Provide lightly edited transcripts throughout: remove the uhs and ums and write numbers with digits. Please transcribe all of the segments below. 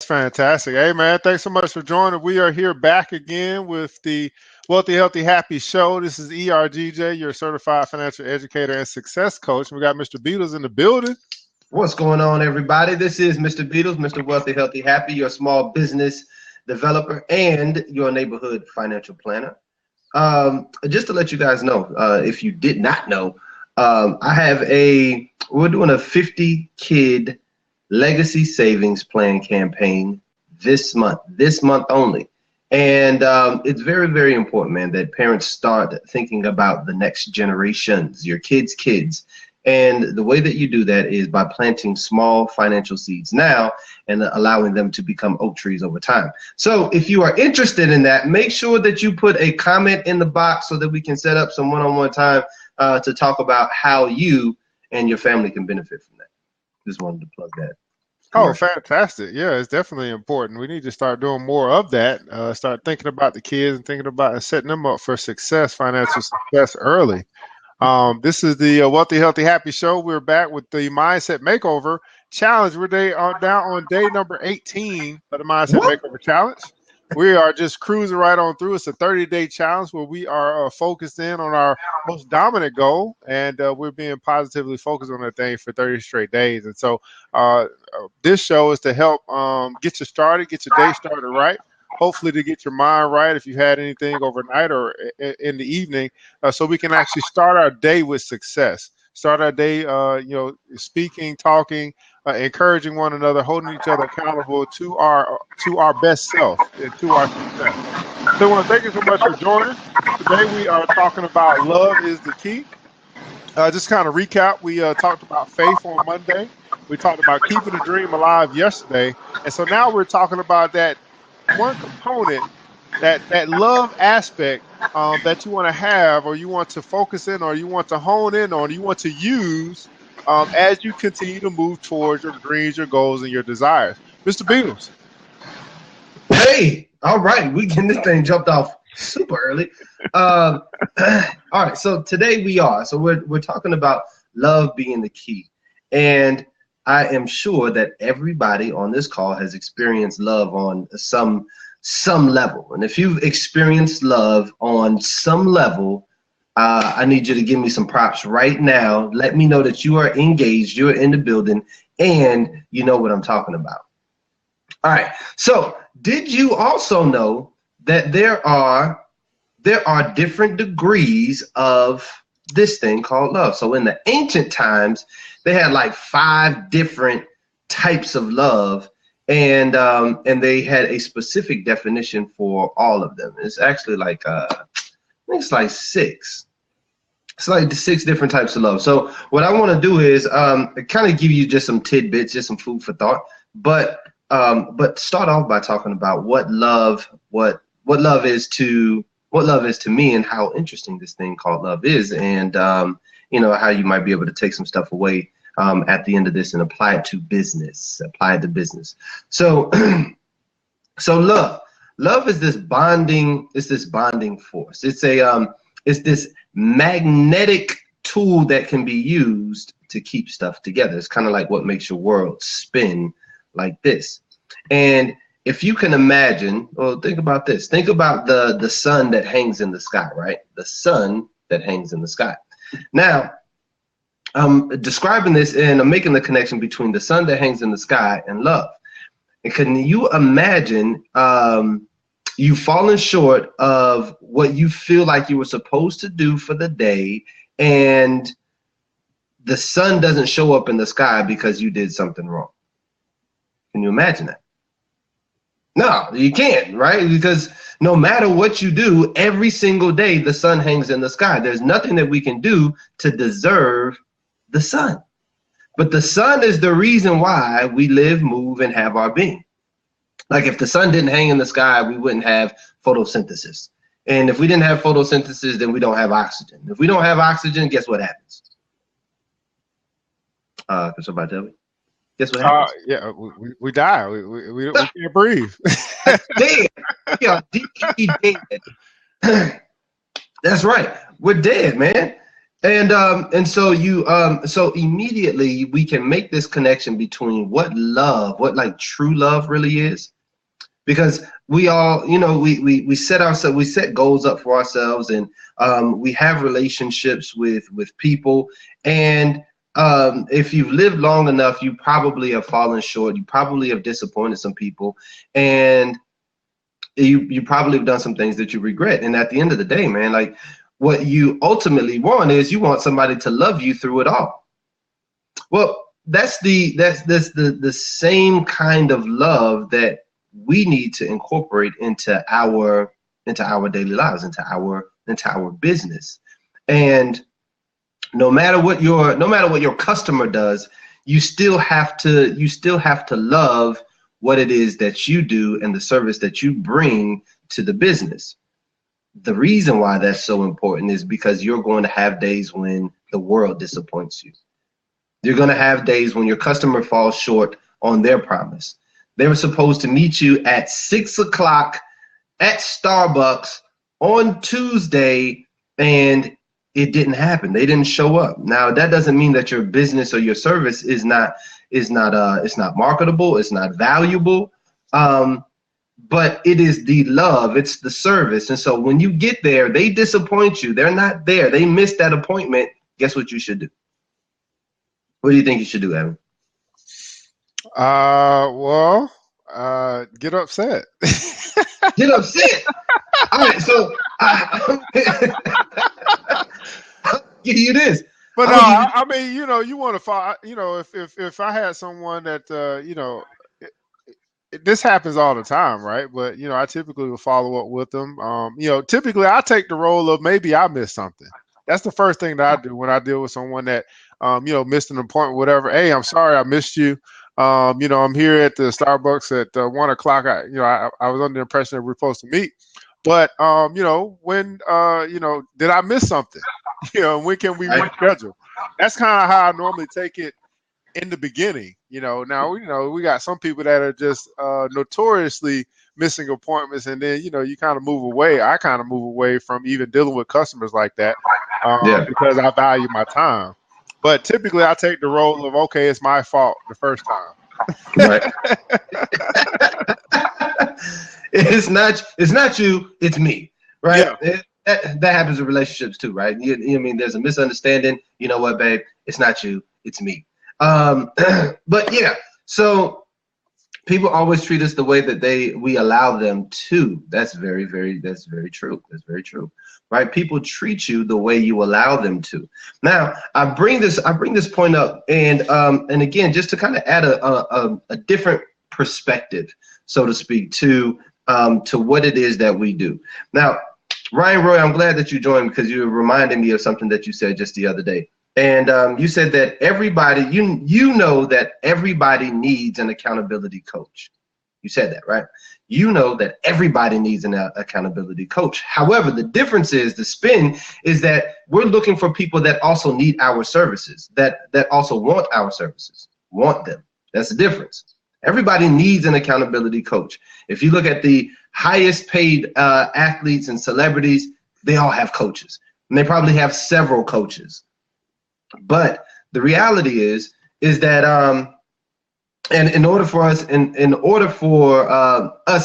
fantastic. Hey, man, thanks so much for joining. We are here back again with the Wealthy, Healthy, Happy Show. This is ERGJ, your certified financial educator and success coach. We got Mr. Beedles in the building. What's going on, everybody? This is Mr. Beedles, Mr. Wealthy, Healthy, Happy, your small business developer and your neighborhood financial planner. Just to let you guys know, if you did not know, we're doing a 50-kid legacy savings plan campaign this month only. And it's very, very important, man, that parents start thinking about the next generations, your kids' kids. And the way that you do that is by planting small financial seeds now and allowing them to become oak trees over time. So if you are interested in that, make sure that you put a comment in the box so that we can set up some one-on-one time to talk about how you and your family can benefit from that. Just wanted to plug that. Oh, fantastic. Yeah, it's definitely important. We need to start doing more of that. Start thinking about the kids and thinking about setting them up for success, financial success early. This is the Wealthy, Healthy, Happy Show. We're back with the Mindset Makeover Challenge. We're down on day number 18 of the Mindset Makeover Challenge. We are just cruising right on through. It's a 30-day challenge where we are focused in on our most dominant goal, and we're being positively focused on that thing for 30 straight days. And so this show is to help get you started, get your day started right. Hopefully to get your mind right if you had anything overnight or in the evening, so we can actually start our day with success. Start our day, speaking, talking, encouraging one another, holding each other accountable to our best self and to our success. So I want to thank you so much for joining. Today we are talking about love is the key. Just kind of recap, we talked about faith on Monday. We talked about keeping the dream alive yesterday. And so now we're talking about that one component, that love aspect that you want to have, or you want to focus in, or you want to hone in on, you want to use as you continue to move towards your dreams, your goals, and your desires. Mr. Beedles. Hey, all right, we getting this thing jumped off super early. All right, so today we're talking about love being the key, and I am sure that everybody on this call has experienced love on some level. And if you've experienced love on some level, I need you to give me some props right now. Let me know that you are engaged, you're in the building, and you know what I'm talking about. All right. So did you also know that there are different degrees of this thing called love? So in the ancient times, they had like 5 different types of love, and they had a specific definition for all of them. It's actually like I think it's like 6. It's like 6 different types of love. So what I want to do is kind of give you just some tidbits, just some food for thought, but start off by talking about what love is to me, and how interesting this thing called love is, and how you might be able to take some stuff away at the end of this and apply it to business. So love is this bonding. It's this bonding force. It's this magnetic tool that can be used to keep stuff together. It's kind of like what makes your world spin like this. And if you can imagine, well, think about this. Think about the sun that hangs in the sky, right? The sun that hangs in the sky. Now, I'm describing this and I'm making the connection between the sun that hangs in the sky and love. And can you imagine you falling short of what you feel like you were supposed to do for the day, and the sun doesn't show up in the sky because you did something wrong? Can you imagine that? No, you can't, right? Because no matter what you do, every single day the sun hangs in the sky. There's nothing that we can do to deserve the sun. But the sun is the reason why we live, move, and have our being. Like if the sun didn't hang in the sky, we wouldn't have photosynthesis. And if we didn't have photosynthesis, then we don't have oxygen. If we don't have oxygen, guess what happens? Can somebody tell me? Guess what happens? Yeah, we die. We can't breathe. Dead. We are dead. That's right. We're dead, man. And so so immediately we can make this connection between what like true love really is, because we all, we set goals up for ourselves, and we have relationships with people, and if you've lived long enough, you probably have fallen short, you probably have disappointed some people, and you probably have done some things that you regret. And at the end of the day, man, like, what you ultimately want is you want somebody to love you through it all. Well, that's the same kind of love that we need to incorporate into our daily lives, into our business. And no matter what your customer does, you still have to love what it is that you do and the service that you bring to the business. The reason why that's so important is because you're going to have days when the world disappoints you. You're going to have days when your customer falls short on their promise. They were supposed to meet you at 6 o'clock at Starbucks on Tuesday, and it didn't happen. They didn't show up. Now, that doesn't mean that your business or your service is not marketable, it's not valuable. But it is the love, it's the service. And so when you get there, they disappoint you. They're not there. They missed that appointment. Guess what you should do? What do you think you should do, Evan? Well, get upset. Get upset. All right, so I'll give you this. But no, I mean, you want to follow. If I had someone that, this happens all the time, right? But I typically will follow up with them. Typically I take the role of maybe I missed something. That's the first thing that I do when I deal with someone that, missed an appointment, whatever. Hey, I'm sorry I missed you. I'm here at the Starbucks at 1 o'clock. I was under the impression that we're supposed to meet, but when did I miss something? When can we reschedule? That's kind of how I normally take it in the beginning. Now we got some people that are just notoriously missing appointments, and then you kind of move away. I kind of move away from even dealing with customers like that, because I value my time. But typically I take the role of, okay, it's my fault the first time. Right. It's not you, it's me, right? Yeah. That happens in relationships too, right? I mean, there's a misunderstanding. You know what, babe? It's not you, it's me. But yeah, so people always treat us the way that we allow them to. That's very true. That's very true, right? People treat you the way you allow them to. Now, I bring this point up, and again, just to kind of add a different perspective, so to speak, to what it is that we do. Now, Ryan Roy, I'm glad that you joined, because you reminded me of something that you said just the other day. And you said that everybody, you know that everybody needs an accountability coach. You said that, right? You know that everybody needs an accountability coach. However, the difference is, the spin is that we're looking for people that also need our services, that also want our services, want them. That's the difference. Everybody needs an accountability coach. If you look at the highest paid athletes and celebrities, they all have coaches, and they probably have several coaches. But the reality is that and in order for us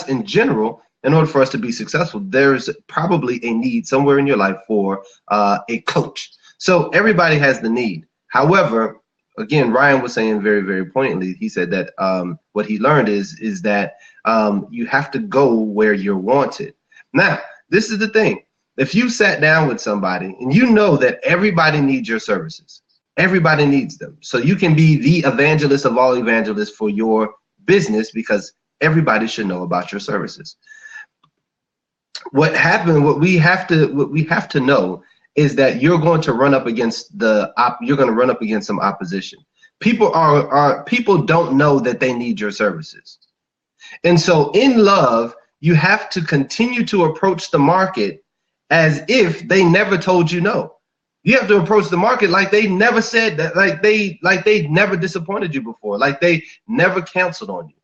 in general, in order for us to be successful, there's probably a need somewhere in your life for a coach. So everybody has the need. However, again, Ryan was saying very, very poignantly, he said that what he learned is that you have to go where you're wanted. Now, this is the thing. If you sat down with somebody and you know that everybody needs your services, everybody needs them, so you can be the evangelist of all evangelists for your business, because everybody should know about your services. What we have to know is that you're going to run up against some opposition. People don't know that they need your services. And so in love, you have to continue to approach the market as if they never told you no. You have to approach the market like they never said that, like they never disappointed you before, like they never canceled on you.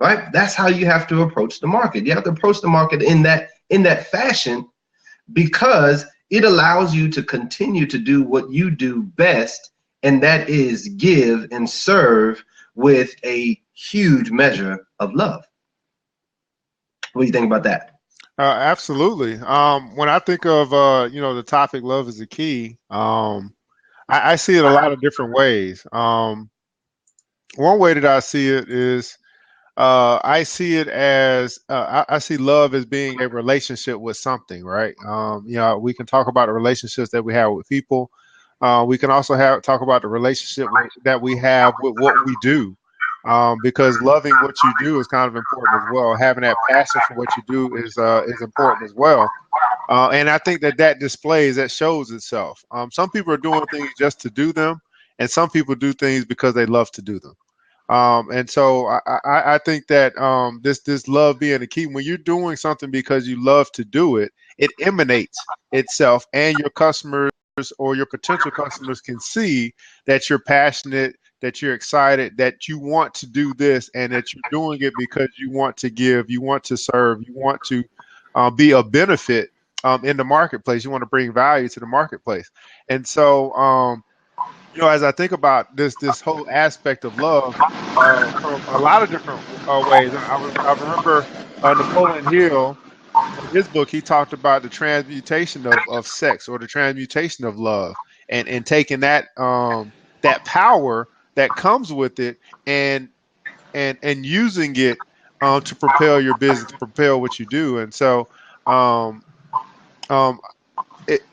Right? That's how you have to approach the market. You have to approach the market in that fashion, because it allows you to continue to do what you do best, and that is give and serve with a huge measure of love. What do you think about that? Absolutely. When I think of the topic "love is the key," I see it a lot of different ways. One way that I see it is I see it as I see love as being a relationship with something, right? We can talk about the relationships that we have with people. We can also talk about the relationship that we have with what we do, because loving what you do is kind of important as well. Having that passion for what you do is important as well. And I think that shows itself. Some people are doing things just to do them, and some people do things because they love to do them. And so I think that this love being the key. When you're doing something because you love to do it, it emanates itself, and your customers or your potential customers can see that you're passionate, that you're excited, that you want to do this, and that you're doing it because you want to give, you want to serve, you want to be a benefit in the marketplace. You want to bring value to the marketplace. And so as I think about this whole aspect of love from a lot of different ways, I remember Napoleon Hill in his book. He talked about the transmutation of sex, or the transmutation of love, and taking that power that comes with it, and using it to propel your business, propel what you do. And so um, um,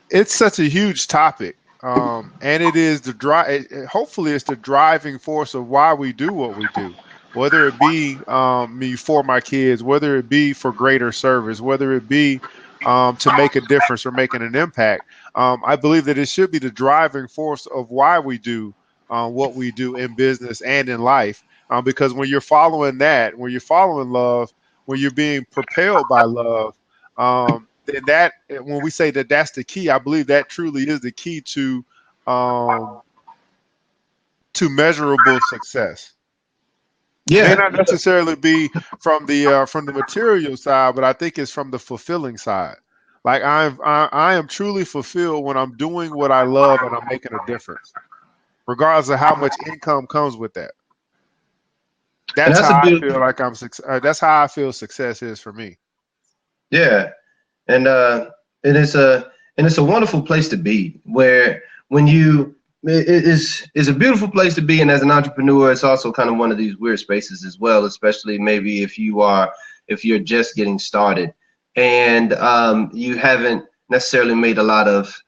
it's such a huge topic, and it is the drive. Hopefully, it's the driving force of why we do what we do. Whether it be me for my kids, whether it be for greater service, whether it be to make a difference or making an impact. I believe that it should be the driving force of why we do what we do in business and in life. Because when you're following that, when you're following love, when you're being propelled by love, then that when we say that that's the key, I believe that truly is the key um, to measurable success. It may Yeah, not necessarily be from the material side, but I think it's from the fulfilling side. Like I am truly fulfilled when I'm doing what I love and I'm making a difference, regardless of how much income comes with that. and That's that's how a I beautiful. feel like that's how I feel success is for me. Yeah, and it's a wonderful place to be. Where when you it is a beautiful place to be, and as an entrepreneur, it's also kind of one of these weird spaces as well. Especially maybe if you're just getting started, and you haven't necessarily made a lot of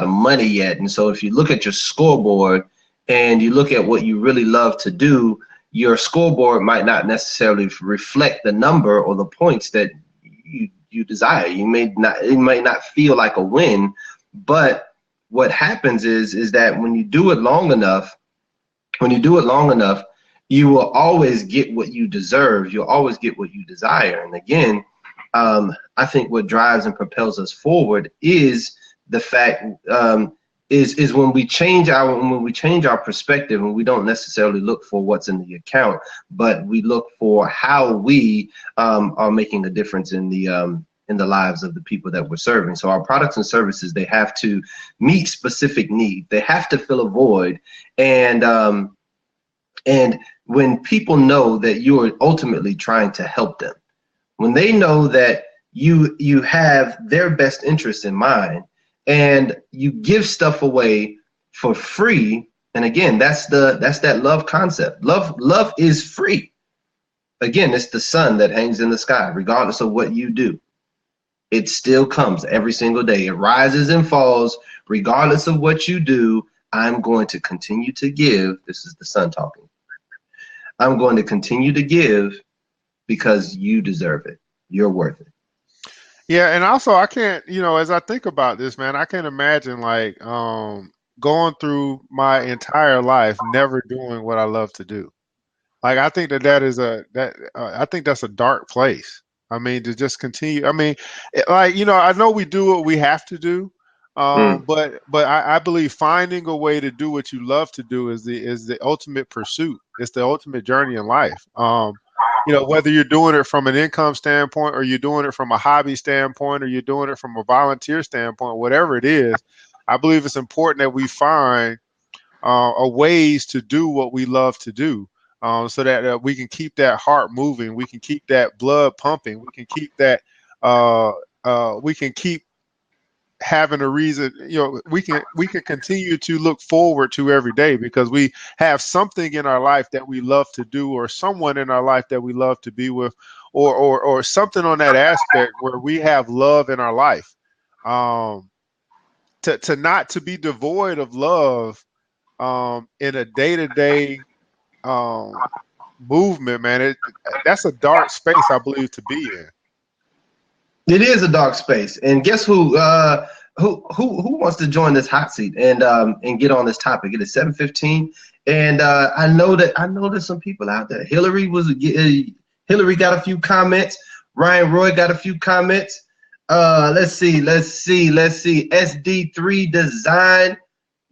money yet. And so if you look at your scoreboard and you look at what you really love to do, your scoreboard might not necessarily reflect the number or the points that you desire. It might not feel like a win, but what happens is that when you do it long enough, you will always get what you deserve. You'll always get what you desire. And again, I think what drives and propels us forward is the fact is when we change our perspective, and we don't necessarily look for what's in the account, but we look for how we are making a difference in the lives of the people that we're serving. So our products and services, they have to meet specific needs. They have to fill a void, and when people know that you are ultimately trying to help them, when they know that you have their best interests in mind, and you give stuff away for free. And again, that's that love concept. Love is free. Again, it's the sun that hangs in the sky. Regardless of what you do, it still comes every single day. It rises and falls regardless of what you do. I'm going to continue to give. This is the sun talking. I'm going to continue to give because you deserve it. You're worth it. Yeah, and also I can't, as I think about this, man, I can't imagine like going through my entire life never doing what I love to do. Like I think I think that's a dark place. I mean, to just continue. I mean, I know we do what we have to do, Mm. but I believe finding a way to do what you love to do is the ultimate pursuit. It's the ultimate journey in life. whether you're doing it from an income standpoint, or you're doing it from a hobby standpoint, or you're doing it from a volunteer standpoint, whatever it is, I believe it's important that we find ways to do what we love to do, so that we can keep that heart moving, we can keep that blood pumping, we can keep that we can keep having a reason. We can continue to look forward to every day, because we have something in our life that we love to do, or someone in our life that we love to be with, or something on that aspect where we have love in our life. To not to be devoid of love in a day-to-day movement, man, that's a dark space, I believe, to be in. It is a dark space, and guess who wants to join this hot seat and get on this topic? It is 7:15, and I know there's some people out there. Hillary got a few comments. Ryan Roy got a few comments. Let's see. SD3 Design.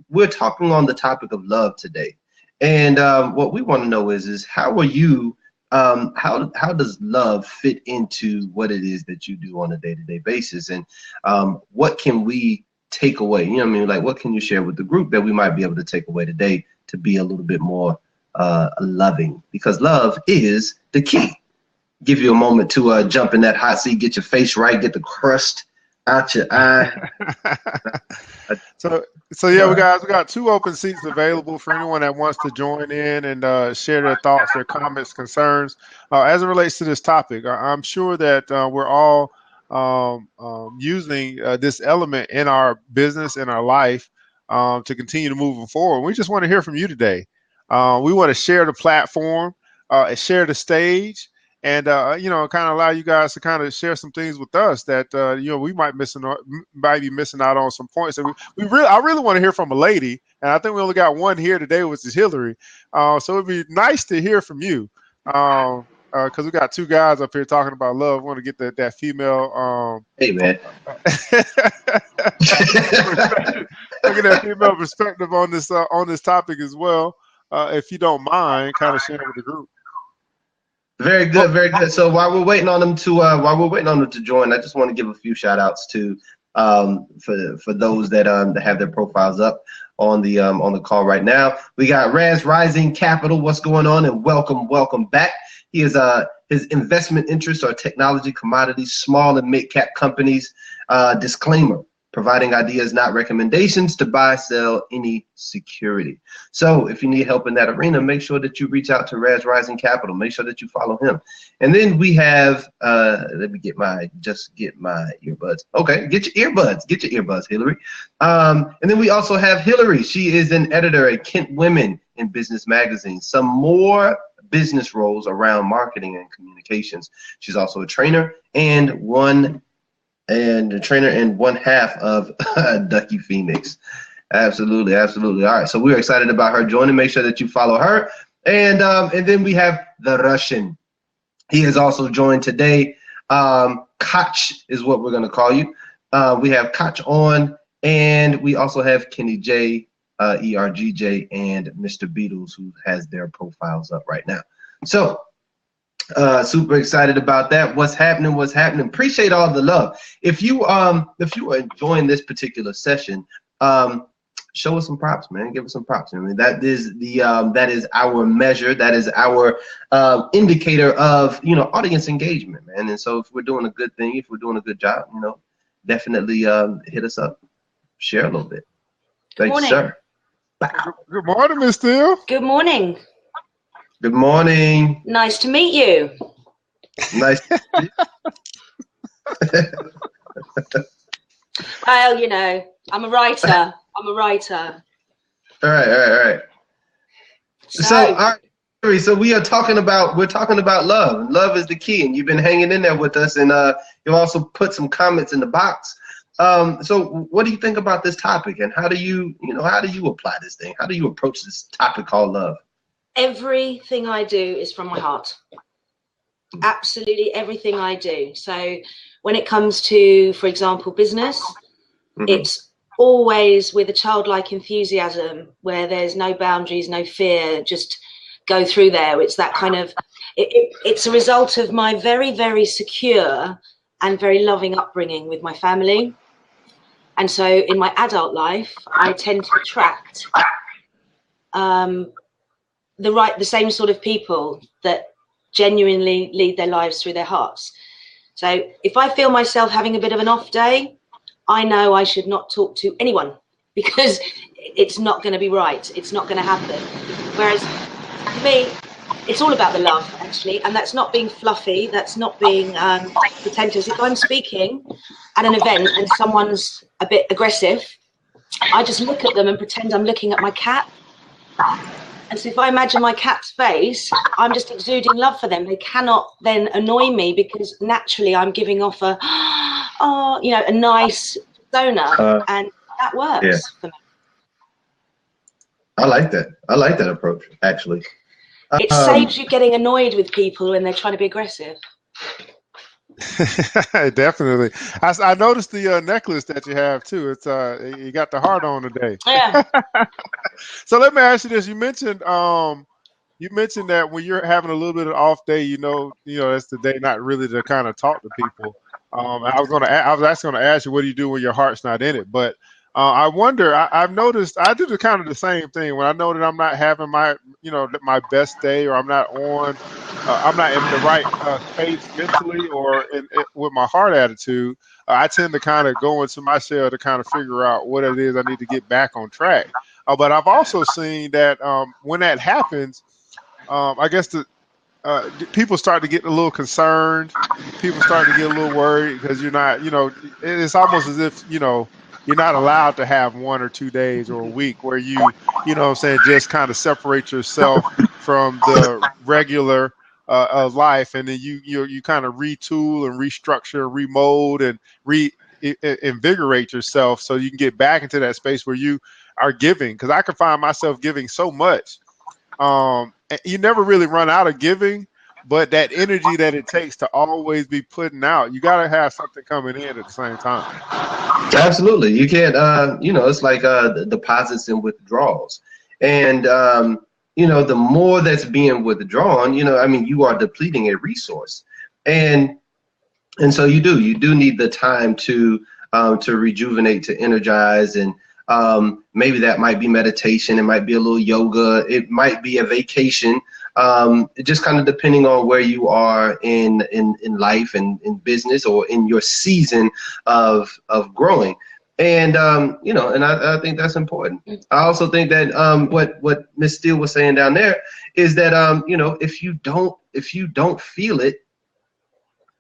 We're talking on the topic of love today, and what we want to know is how are you? How does love fit into what it is that you do on a day-to-day basis, and what can we take away? You know what I mean? Like, what can you share with the group that we might be able to take away today to be a little bit more loving? Because love is the key. Give you a moment to jump in that hot seat, get your face right, get the crust out your eye. So yeah, we got 2 open seats available for anyone that wants to join in and share their thoughts, their comments, concerns as it relates to this topic. I'm sure that we're all using this element in our business, in our life, to continue to move forward. We just want to hear from you today. We want to share the platform, and share the stage, and kind of allow you guys to kind of share some things with us that we might be missing out on some points. And I really want to hear from a lady, and I think we only got one here today, which is Hillary. So it'd be nice to hear from you, because we got 2 guys up here talking about love. We want to get that female. Hey man, look at that female perspective on this topic as well. If you don't mind, kind of sharing with the group. Very good, very good. So while we're waiting on them to join, I just want to give a few shout outs to for those that have their profiles up on the call right now. We got Raz Rising Capital. What's going on? And welcome back. He is his investment interests are technology, commodities, small and mid cap companies. Disclaimer: providing ideas, not recommendations to buy, sell any security. So if you need help in that arena, make sure that you reach out to Raz Rising Capital. Make sure that you follow him. And then we have, let me get my earbuds. Okay, get your earbuds, Hillary. And then we also have Hillary. She is an editor at Kent Women in Business Magazine. Some more business roles around marketing and communications. She's also a trainer and one half of Ducky Phoenix. Absolutely. All right, so we're excited about her joining. Make sure that you follow her. And then we have the Russian. He has also joined today. Koch is what we're going to call you. We have Koch on, and we also have Kenny J, ERGJ, and Mr. Beedles, who has their profiles up right now. So super excited about that. What's happening? Appreciate all the love. If you are enjoying this particular session, show us some props, man. Give us some props. I mean, that is our measure. That is our indicator of audience engagement, man. And so if we're doing a good thing, if we're doing a good job, definitely hit us up. Share a little bit. Thank you, sir. Wow. Good morning, Miss Steele. Good morning. Good morning. Nice to meet you. Nice. Well, I'm a writer. All right. So we are talking about love. Love is the key, and you've been hanging in there with us, and you also put some comments in the box. So what do you think about this topic, and how do you apply this thing? How do you approach this topic called love? Everything I do is from my heart. Absolutely everything I do. So when it comes to, for example, business, it's always with a childlike enthusiasm where there's no boundaries, no fear, just go through there. It's that kind of It's a result of my very, very secure and very loving upbringing with my family. And so in my adult life, I tend to attract the same sort of people that genuinely lead their lives through their hearts. So if I feel myself having a bit of an off day, I know I should not talk to anyone, because it's not going to be right. It's not going to happen. Whereas for me, it's all about the love, actually, and that's not being fluffy. That's not being pretentious. If I'm speaking at an event and someone's a bit aggressive, I just look at them and pretend I'm looking at my cat. And so if I imagine my cat's face, I'm just exuding love for them. They cannot then annoy me, because naturally I'm giving off a nice persona, and that works for me. I like that. I like that approach, actually. It saves you getting annoyed with people when they're trying to be aggressive. Definitely. I noticed the necklace that you have too. It's you got the heart on today. Yeah. So let me ask you this. You mentioned that when you're having a little bit of off day, you know that's the day not really to kind of talk to people. I was actually going to ask you, what do you do when your heart's not in it? But I wonder. I've noticed I do kind of the same thing when I know that I'm not having my my best day, or I'm not in the right space mentally, or with my heart attitude. I tend to kind of go into my shell to kind of figure out what it is I need to get back on track. But I've also seen that when that happens, I guess people start to get a little concerned. People start to get a little worried, because you're not, it's almost as if, you're not allowed to have 1 or 2 days or a week where just kind of separate yourself from the regular life, and then you kind of retool and restructure, remold, and invigorate yourself so you can get back into that space where you are giving. Because I can find myself giving so much. You never really run out of giving, but that energy that it takes to always be putting out, you got to have something coming in at the same time. Absolutely. You can't, it's like deposits and withdrawals. And, the more that's being withdrawn, you are depleting a resource. And so you do need the time to rejuvenate, to energize. And maybe that might be meditation. It might be a little yoga. It might be a vacation. Just kind of depending on where you are in life and in business, or in your season of growing. And, and I think that's important. I also think that what Miss Steele was saying down there is that, if you don't feel it,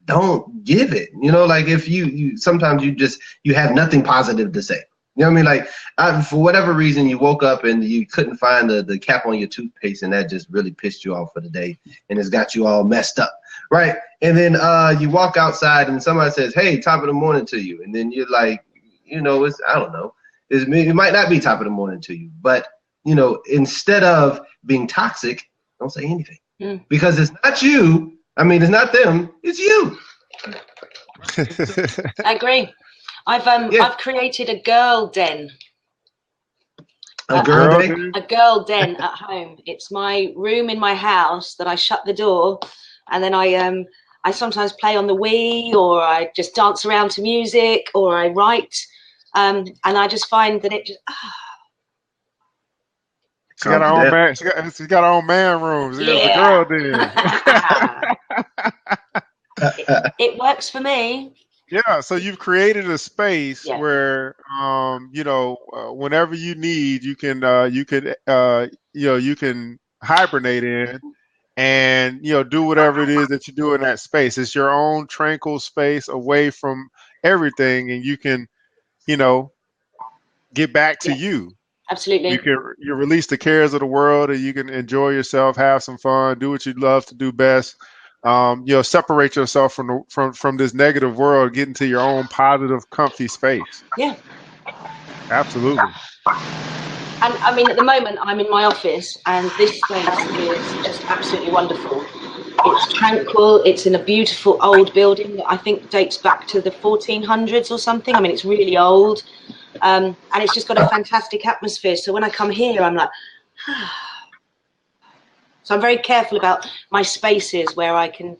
don't give it. Like if you sometimes you have nothing positive to say. You know what I mean? Like, for whatever reason, you woke up and you couldn't find the cap on your toothpaste, and that just really pissed you off for the day, and it's got you all messed up, right? And then you walk outside and somebody says, "Hey, top of the morning to you," and then you're like, it's, I don't know, it might not be top of the morning to you, but instead of being toxic, don't say anything, because it's not you. I mean, it's not them, it's you. I agree. I've created a girl den. A girl den at home. It's my room in my house that I shut the door, and then I sometimes play on the Wii, or I just dance around to music, or I write, and I just find that it just. She got her own man. She got her own man rooms. It's a girl den. It works for me. Yeah, so you've created a space where, whenever you need, you can hibernate in, and do whatever it is that you do in that space. It's your own tranquil space away from everything, and you can, get back to you. Absolutely. You release the cares of the world, and you can enjoy yourself, have some fun, do what you love to do best. Separate yourself from this negative world, get into your own positive, comfy space. Yeah. Absolutely. And I mean, at the moment, I'm in my office, and this space is just absolutely wonderful. It's tranquil. It's in a beautiful old building that I think dates back to the 1400s or something. I mean, it's really old. And it's just got a fantastic atmosphere. So when I come here, I'm like, So I'm very careful about my spaces where I can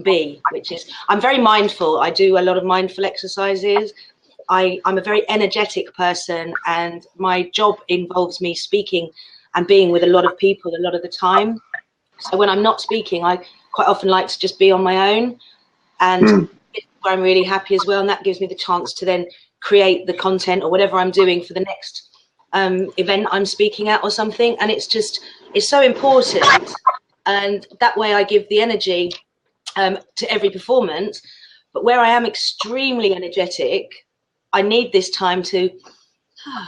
be, which is, I'm very mindful. I do a lot of mindful exercises. I'm a very energetic person, and my job involves me speaking and being with a lot of people a lot of the time. So when I'm not speaking, I quite often like to just be on my own, and where I'm really happy as well. And that gives me the chance to then create the content or whatever I'm doing for the next event I'm speaking at or something. And it's so important. And that way I give the energy to every performance. But where I am extremely energetic, I need this time to,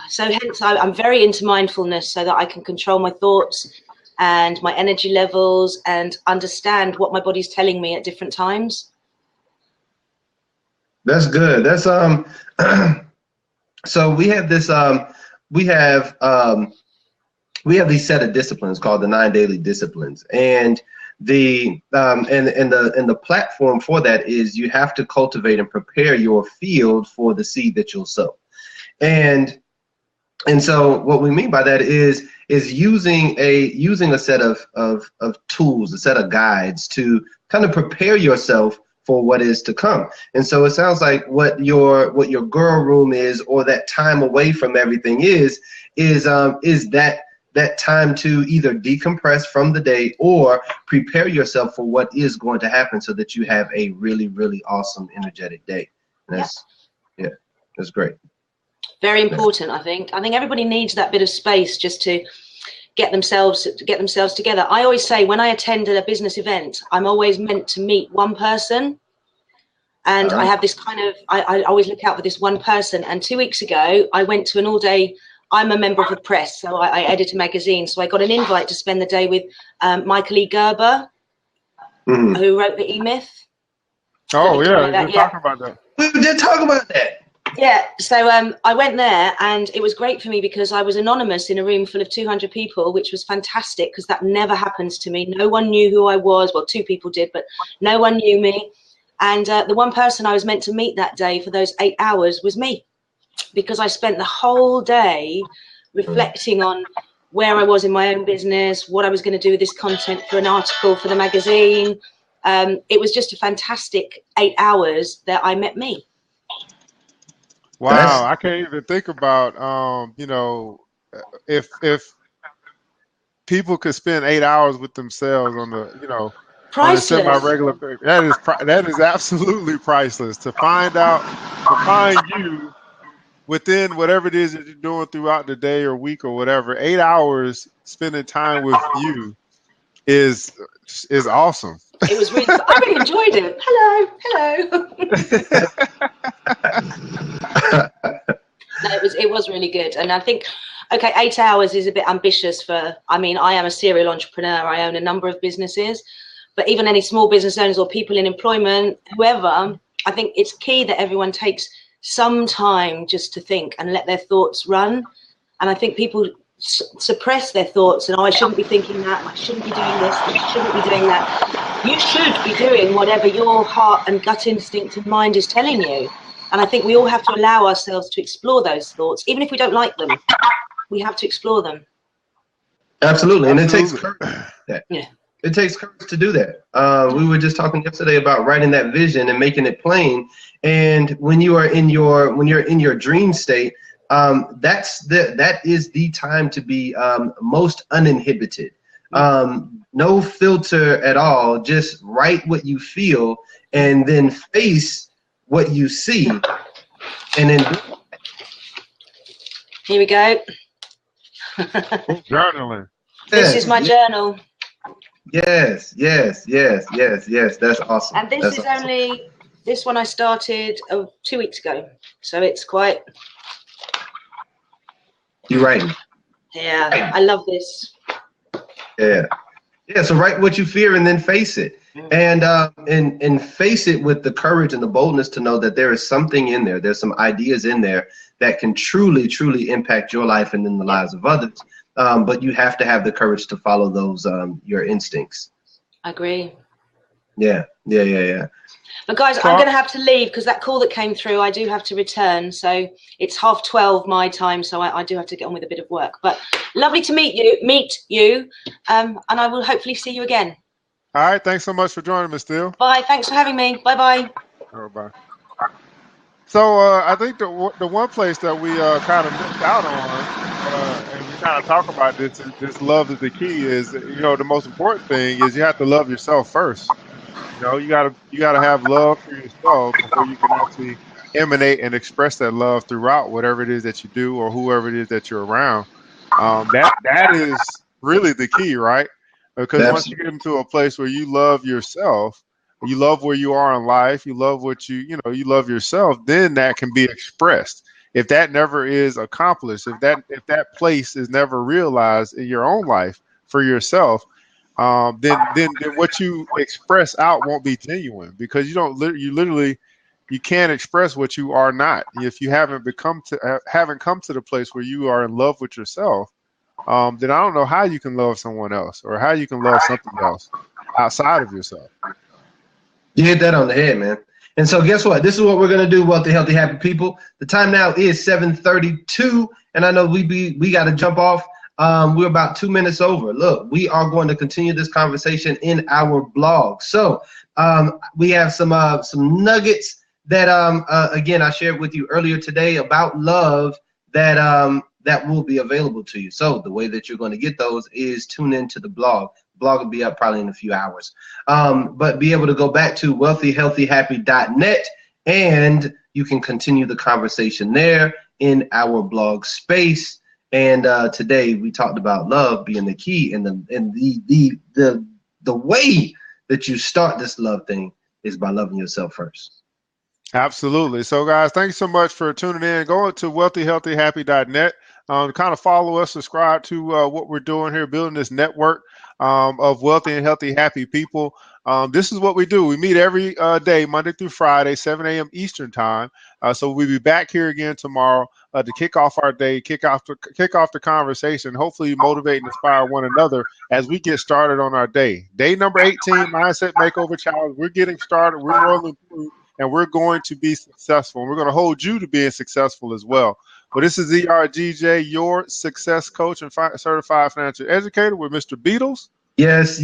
so hence I'm very into mindfulness so that I can control my thoughts and my energy levels and understand what my body's telling me at different times. That's good. That's so we have this we have these set of disciplines called the 9 daily disciplines, and the the platform for that is you have to cultivate and prepare your field for the seed that you'll sow. And so what we mean by that is using a set of tools, a set of guides to kind of prepare yourself for what is to come. And so it sounds like what your girl room is, or that time away from everything is that time to either decompress from the day or prepare yourself for what is going to happen, so that you have a really, really awesome, energetic day. And that's great. Very important, I think. I think everybody needs that bit of space just to get themselves together. I always say when I attend a business event, I'm always meant to meet one person. And I have this kind of, I always look out for this one person. And 2 weeks ago, I went to an all-day, I'm a member of the press, so I edit a magazine. So I got an invite to spend the day with Michael E. Gerber, who wrote the E-Myth. Oh, yeah, we were talking about that. We did talk about that. Yeah, so I went there, and it was great for me because I was anonymous in a room full of 200 people, which was fantastic because that never happens to me. No one knew who I was. Well, 2 people did, but no one knew me. And the one person I was meant to meet that day for those 8 hours was me, because I spent the whole day reflecting on where I was in my own business, what I was going to do with this content for an article for the magazine. It was just a fantastic 8 hours that I met me. Wow, I can't even think about, you know, if people could spend 8 hours with themselves on the, you know, priceless. On a semi-regular, that is absolutely priceless. To find you within whatever it is that you're doing throughout the day or week or whatever, 8 hours spending time with you is awesome. It was really, I really enjoyed it. Hello. No, it was really good. And I think, okay, 8 hours is a bit ambitious for, I mean, I am a serial entrepreneur. I own a number of businesses, but even any small business owners or people in employment, whoever, I think it's key that everyone takes some time just to think and let their thoughts run. And I think people suppress their thoughts and, oh, I shouldn't be thinking that, I shouldn't be doing this, I shouldn't be doing that. You should be doing whatever your heart and gut instinct and mind is telling you. And I think we all have to allow ourselves to explore those thoughts, even if we don't like them. We have to explore them. Absolutely, and it takes courage. Yeah. It takes courage to do that. We were just talking yesterday about writing that vision and making it plain. And when you are in your dream state, that is the time to be most uninhibited. No filter at all. Just write what you feel, and then face what you see, and then here we go. Journaling. This is my journal. Yes. That's awesome. And this is only, this one I started 2 weeks ago, so it's quite. You're right. Yeah, I love this. Yeah. So write what you fear and then face it, and face it with the courage and the boldness to know that there is something in there. There's some ideas in there that can truly impact your life and then the lives of others. But you have to have the courage to follow those your instincts. I agree. Yeah. But guys, So I'm going to have to leave because that call that came through, I do have to return. So it's 12:30 my time, so I do have to get on with a bit of work. But lovely to meet you, and I will hopefully see you again. all right, thanks so much for joining me, Steele. Bye. Thanks for having me. Bye-bye. Oh, bye. So I think the one place that we kind of missed out on, and we kind of talk about this love is the key, is the most important thing is you have to love yourself first. You gotta have love for yourself before you can actually emanate and express that love throughout whatever it is that you do or whoever it is that you're around. That is really the key, right? Because once That's you get into a place where you love yourself, you love where you are in life, you love what you love yourself, then that can be expressed. If that never is accomplished, if that place is never realized in your own life for yourself, then what you express out won't be genuine because you can't express what you are not if you haven't come to the place where you are in love with yourself. Then I don't know how you can love someone else or how you can love something else outside of yourself. You hit that on the head, man. And so guess what? This is what we're gonna do, Wealthy, Healthy, Happy People. The time now is 7:32, and I know we got to jump off. We're about 2 minutes over. Look, we are going to continue this conversation in our blog. So we have some nuggets that again I shared with you earlier today about love that will be available to you. So the way that you're going to get those is tune into the blog. Blog will be up probably in a few hours. But be able to go back to wealthyhealthyhappy.net and you can continue the conversation there in our blog space. And today we talked about love being the key, and the way that you start this love thing is by loving yourself first. Absolutely. So, guys, thanks so much for tuning in. Go to wealthyhealthyhappy.net. Kind of follow us, subscribe to what we're doing here, building this network of wealthy and healthy, happy people. This is what we do. We meet every day, Monday through Friday, 7 a.m. Eastern time. So we'll be back here again tomorrow to kick off our day, kick off the conversation, hopefully motivate and inspire one another as we get started on our day. Day number 18, Mindset Makeover Challenge. We're getting started. We're rolling through. And we're going to be successful. And we're going to hold you to being successful as well. Well, this is ERGJ, your success coach and certified financial educator with Mr. Beedles. Yes,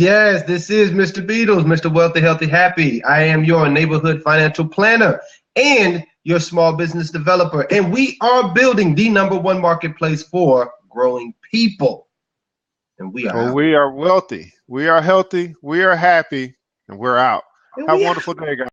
this is Mr. Beedles, Mr. Wealthy, Healthy, Happy. I am your neighborhood financial planner and your small business developer. And we are building the #1 marketplace for growing people. And we are We are wealthy. We are healthy. We are happy. And we're out. Have a wonderful day, guys.